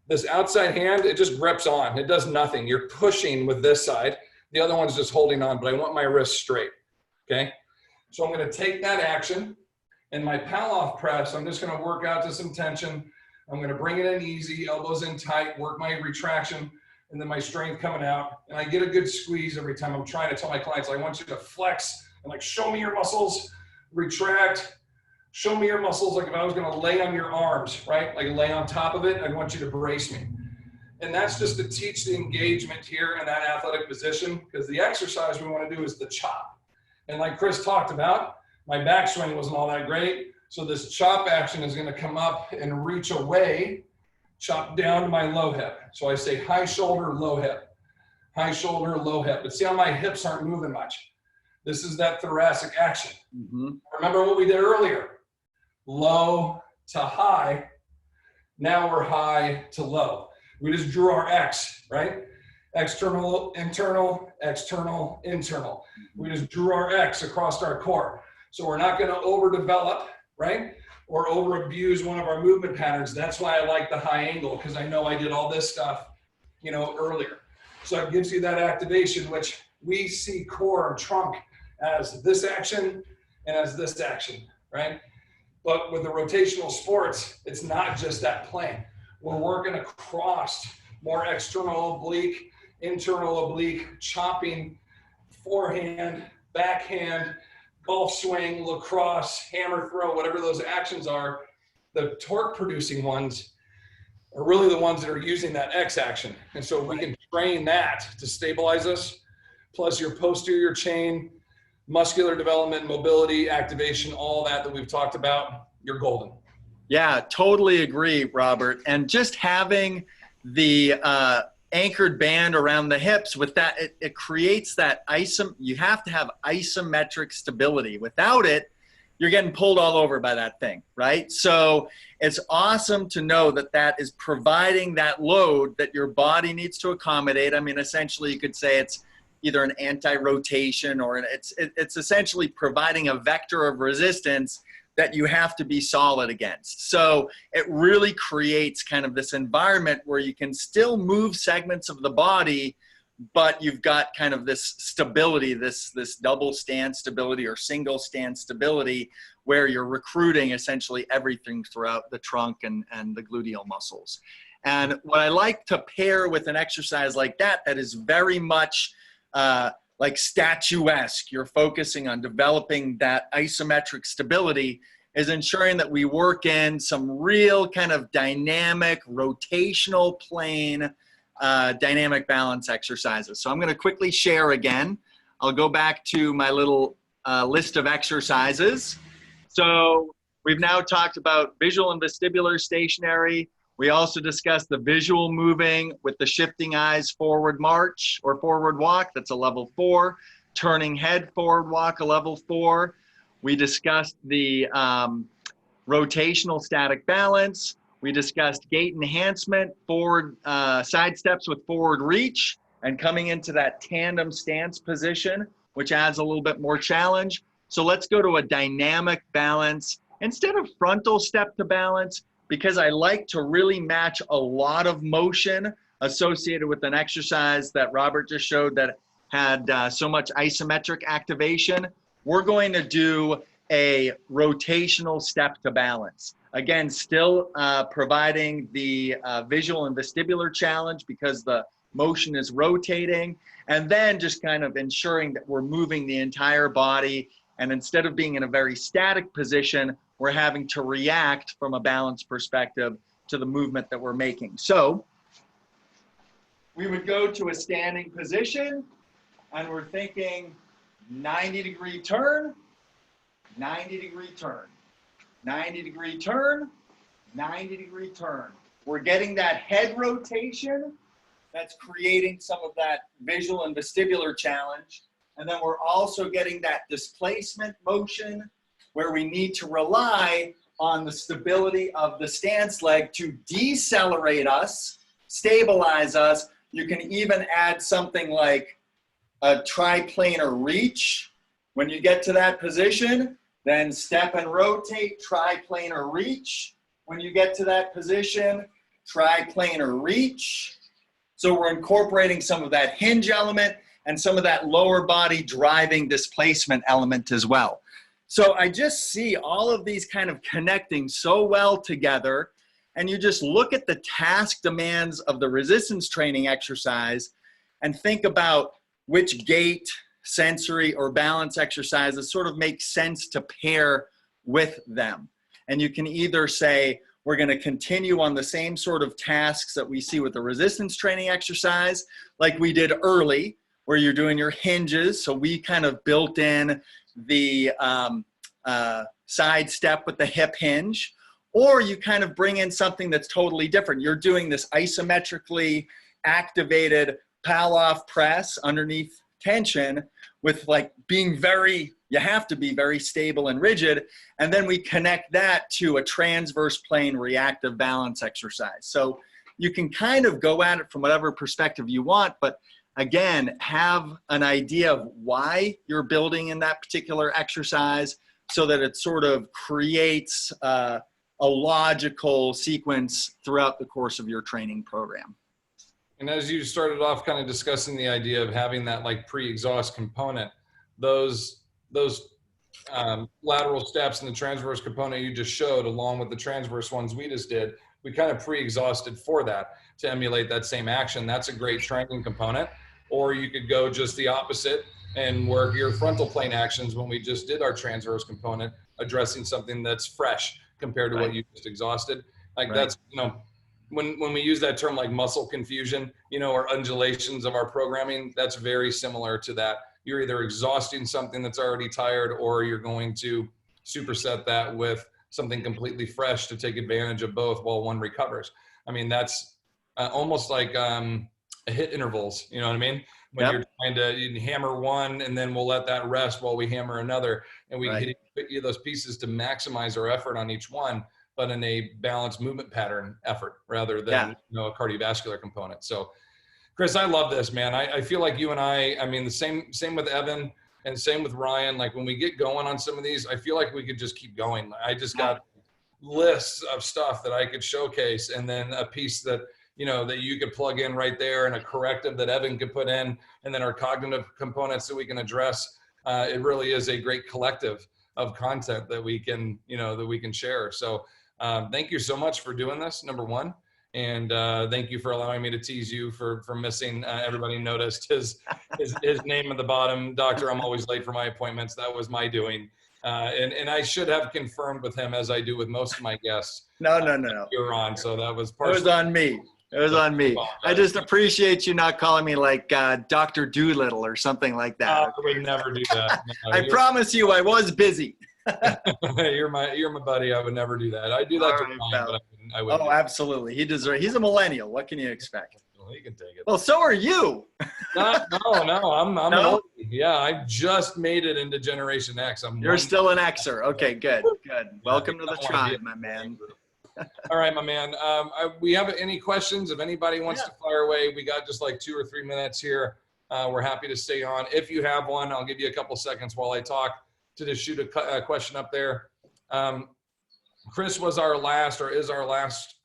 This outside hand, it just grips on. It does nothing. You're pushing with this side. The other one's just holding on, but I want my wrist straight, okay? So I'm going to take that action, and my Pavlov press, I'm just going to work out to some tension. I'm going to bring it in easy, elbows in tight, work my retraction, and then my strength coming out. And I get a good squeeze every time. I'm trying to tell my clients, I want you to flex and like, show me your muscles, retract, show me your muscles. Like if I was going to lay on your arms, right? Like lay on top of it, I want you to brace me. And that's just to teach the engagement here in that athletic position, because the exercise we want to do is the chop. And like Chris talked about, my backswing wasn't all that great. So this chop action is going to come up and reach away, chop down to my low hip. So I say high shoulder, low hip, high shoulder, low hip. But see how my hips aren't moving much. This is that thoracic action. Mm-hmm. Remember what we did earlier. low to high. Now we're high to low. We just drew our X, right? External, internal, external, internal. We just drew our X across our core. So we're not going to overdevelop, right? Or over abuse one of our movement patterns. That's why I like the high angle, because I know I did all this stuff, you know, earlier. So it gives you that activation, which we see core and trunk as this action and as this action, right? But with the rotational sports, it's not just that plane. We're working across more external oblique, internal oblique, chopping, forehand, backhand, golf swing, lacrosse, hammer throw, whatever those actions are. The torque producing ones are really the ones that are using that X action. And so we can train that to stabilize us, plus your posterior chain, muscular development, mobility, activation, all that we've talked about, you're golden. Yeah, totally agree, Robert. And just having the anchored band around the hips with that, it creates that you have to have isometric stability. Without it, you're getting pulled all over by that thing, right? So it's awesome to know that that is providing that load that your body needs to accommodate. I mean, essentially you could say it's either an anti-rotation or it's essentially providing a vector of resistance that you have to be solid against. So it really creates kind of this environment where you can still move segments of the body, but you've got kind of this stability, this double stand stability or single stand stability, where you're recruiting essentially everything throughout the trunk and the gluteal muscles. And what I like to pair with an exercise like that is very much like statuesque, you're focusing on developing that isometric stability, is ensuring that we work in some real kind of dynamic, rotational plane, dynamic balance exercises. So I'm going to quickly share again. I'll go back to my little list of exercises. So we've now talked about visual and vestibular stationary. We also discussed the visual moving with the shifting eyes forward march or forward walk. That's a level 4. Turning head forward walk, a level 4. We discussed the rotational static balance. We discussed gait enhancement, forward side steps with forward reach, and coming into that tandem stance position, which adds a little bit more challenge. So let's go to a dynamic balance. Instead of frontal step to balance, because I like to really match a lot of motion associated with an exercise that Robert just showed that had so much isometric activation, we're going to do a rotational step to balance. Again, still providing the visual and vestibular challenge because the motion is rotating, and then just kind of ensuring that we're moving the entire body, and instead of being in a very static position, we're having to react from a balance perspective to the movement that we're making. So we would go to a standing position, and we're thinking 90-degree turn, 90-degree turn, 90-degree turn, 90-degree turn. We're getting that head rotation that's creating some of that visual and vestibular challenge. And then we're also getting that displacement motion where we need to rely on the stability of the stance leg to decelerate us, stabilize us. You can even add something like a triplanar reach. When you get to that position, then step and rotate, triplanar reach. When you get to that position, triplanar reach. So we're incorporating some of that hinge element and some of that lower body driving displacement element as well. So I just see all of these kind of connecting so well together, and you just look at the task demands of the resistance training exercise and think about which gait, sensory, or balance exercises sort of make sense to pair with them. And you can either say, we're going to continue on the same sort of tasks that we see with the resistance training exercise, like we did early, where you're doing your hinges. So we kind of built in the side step with the hip hinge, or you kind of bring in something that's totally different. You're doing this isometrically activated Palloff press underneath tension with like being very you have to be very stable and rigid. And then we connect that to a transverse plane reactive balance exercise. So you can kind of go at it from whatever perspective you want, but again, have an idea of why you're building in that particular exercise so that it sort of creates a logical sequence throughout the course of your training program. And as you started off kind of discussing the idea of having that like pre-exhaust component, those lateral steps and the transverse component you just showed, along with the transverse ones we just did, we kind of pre-exhausted for that to emulate that same action. That's a great training component. Or you could go just the opposite and work your frontal plane actions when we just did our transverse component, addressing something that's fresh compared to what you just exhausted. Like that's, you know, when we use that term like muscle confusion, you know, or undulations of our programming, that's very similar to that. You're either exhausting something that's already tired, or you're going to superset that with something completely fresh to take advantage of both while one recovers. I mean, that's almost like hit intervals, you know what I mean? When you're trying to hammer one and then we'll let that rest while we hammer another, and we hit those pieces to maximize our effort on each one, but in a balanced movement pattern effort rather than you know, a cardiovascular component. So Chris, I love this, man. I feel like you and I mean, the same with Evan and same with Ryan. Like when we get going on some of these, I feel like we could just keep going. I just got lists of stuff that I could showcase, and then a piece that, you know, that you could plug in right there, and a corrective that Evan could put in, and then our cognitive components that we can address. It really is a great collective of content that we can, you know, that we can share. So thank you so much for doing this, number one. And thank you for allowing me to tease you for missing. Everybody noticed his name at the bottom. Doctor, I'm always late for my appointments. That was my doing. And I should have confirmed with him, as I do with most of my guests. No. You're on, so that was partially. It was on me. It was on me. I just appreciate you not calling me like Dr. Doolittle or something like that. I would never do that. No, I promise you I was busy. You're my buddy. I would never do that. I do that to Ryan, but I wouldn't. Oh, absolutely. He's a millennial. What can you expect? Well, he can take it. Well, so are you. No. I'm an old. Yeah, I just made it into Generation X. You're still an Xer. Okay, good. Welcome to the tribe, my man. All right, my man. We have any questions? If anybody wants to fire away, we got just like 2 or 3 minutes here. We're happy to stay on. If you have one, I'll give you a couple seconds while I talk to just shoot a question up there. Chris was our last, or is our last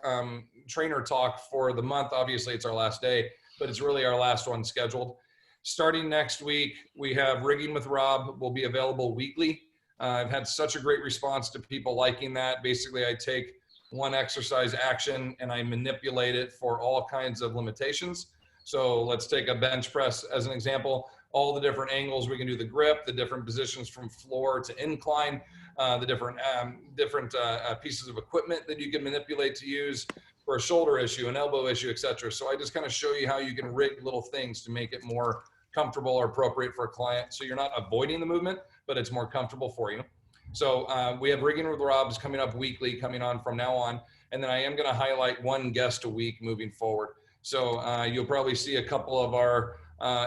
trainer talk for the month. Obviously, it's our last day, but it's really our last one scheduled. Starting next week, we have Rigging with Rob will be available weekly. I've had such a great response to people liking that. Basically, I take one exercise action and I manipulate it for all kinds of limitations. So let's take a bench press as an example. All the different angles we can do the grip, the different positions from floor to incline, the different pieces of equipment that you can manipulate to use for a shoulder issue, an elbow issue, etc. So I just kind of show you how you can rig little things to make it more comfortable or appropriate for a client. So you're not avoiding the movement, but it's more comfortable for you. So we have Rigging with Rob's coming up weekly, coming on from now on. And then I am going to highlight one guest a week moving forward. So you'll probably see a couple of our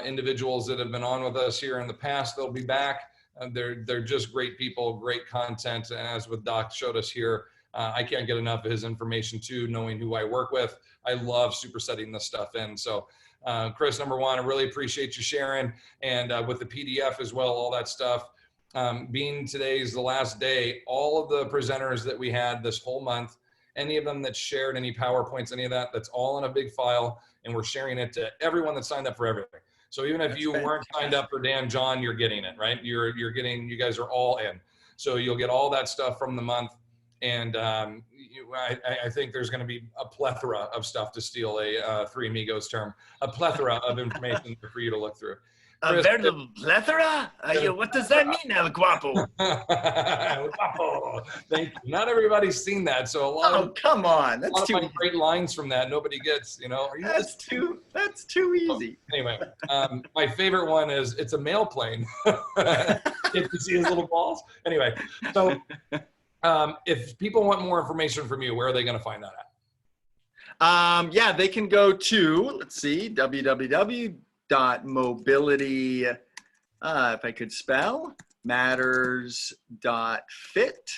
individuals that have been on with us here in the past. They'll be back. They're just great people, great content. As with Doc showed us here, I can't get enough of his information too, knowing who I work with. I love supersetting this stuff in. So Chris, number one, I really appreciate you sharing. And with the PDF as well, all that stuff. Being today's the last day, all of the presenters that we had this whole month, any of them that shared any PowerPoints, any of that, that's all in a big file, and we're sharing it to everyone that signed up for everything. So even if you weren't signed up for Dan John, you're getting it, right? You're getting, you guys are all in. So you'll get all that stuff from the month. And I think there's going to be a plethora of stuff, to steal a Three Amigos term, a plethora of information for you to look through. A veritable plethora? What does that mean, El Guapo? El Guapo. Thank you. Not everybody's seen that, so a lot of come on, that's too my great lines from that nobody gets. You know, that's too easy. Anyway, my favorite one is it's a mail plane. If you see his little balls. Anyway, so if people want more information from you, where are they going to find that at? Yeah, they can go to, let's see, www.mobility, if I could spell, mobilitymatters.fit.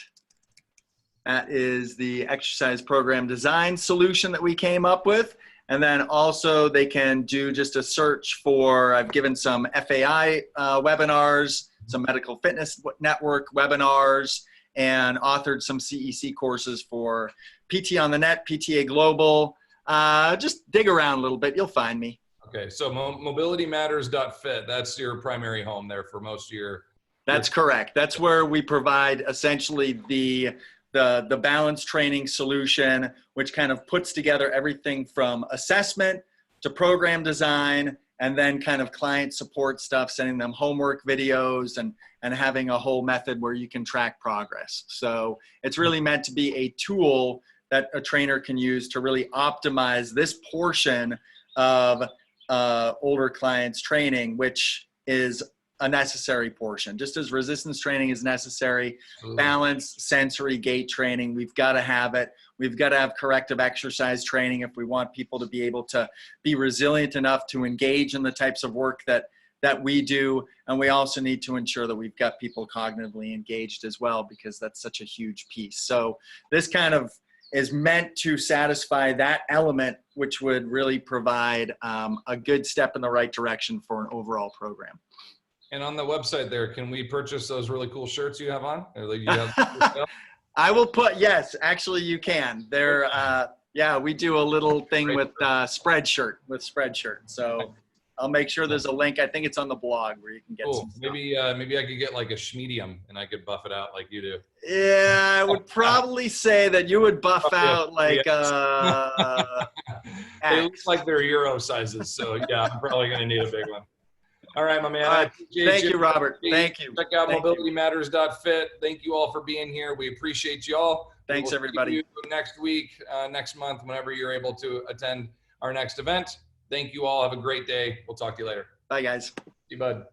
That is the exercise program design solution that we came up with. And then also they can do just a search for, I've given some FAI webinars, some medical fitness network webinars, and authored some CEC courses for PT on the Net, PTA Global. Just dig around a little bit, you'll find me. Okay, so mobilitymatters.fit, that's your primary home there for most of your... That's correct. That's where we provide essentially the balance training solution, which kind of puts together everything from assessment to program design, and then kind of client support stuff, sending them homework videos and having a whole method where you can track progress. So it's really meant to be a tool that a trainer can use to really optimize this portion of older clients' training, which is a necessary portion. Just as resistance training is necessary, balance, sensory, gait training, we've got to have it. We've got to have corrective exercise training if we want people to be able to be resilient enough to engage in the types of work that we do. And we also need to ensure that we've got people cognitively engaged as well, because that's such a huge piece. So this kind of is meant to satisfy that element, which would really provide a good step in the right direction for an overall program. And on the website there, can we purchase those really cool shirts you have on? Or like you have I will put, yes, actually you can. They're, yeah, we do a little thing with Spreadshirt. So I'll make sure there's a link. I think it's on the blog where you can get some stuff. Maybe I could get like a schmedium and I could buff it out like you do. Yeah, I would probably say that you would buff out like It looks like they're Euro sizes. So yeah, I'm probably going to need a big one. All right, my man. All right. Thank you, Robert. Thank you. Check out mobilitymatters.fit. Thank you all for being here. We appreciate you all. Thanks, everybody. See you next week, next month, whenever you're able to attend our next event. Thank you all. Have a great day. We'll talk to you later. Bye, guys. See you, bud.